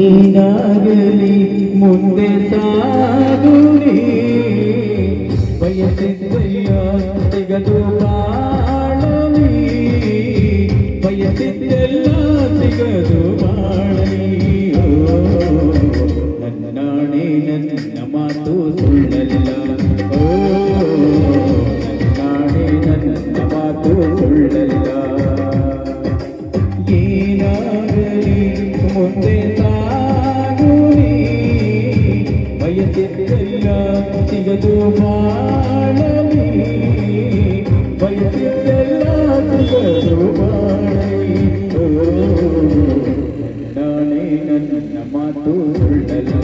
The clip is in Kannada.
ಏನಾಗಲಿ ಮುಂದೆ ಸಾಗುನಿ ಬಯಸಿದ್ದೆಲ್ಲ ಸಿಗದು ಬಾಳಲಿ ಬಯಸಿದ್ದೆಲ್ಲ ಸಿಗದು ಬಾಳಲಿ ನನ್ನ ನಾಣೆ ನನ್ನ ಮಾತು ಸುಳ್ಳಲ್ಲ ನನ್ನ ನಾಣೆ ನನ್ನ ಮಾತು ಸುಳ್ಳಲ್ಲ ಏನಾಗಲಿ ಮುಂದೆ ಸಾಗುನಿ ಬಯಸಿದ್ದೆಲ್ಲ ಸಿಗದು ಬಾಳಲಿ ಬಯಸಿದ್ದೆಲ್ಲ ಸಿಗದು ಬಾಳಲಿ ನಾನೇ ನನ್ನ ಮಾತು ಸುಳ್ಳಲ್ಲ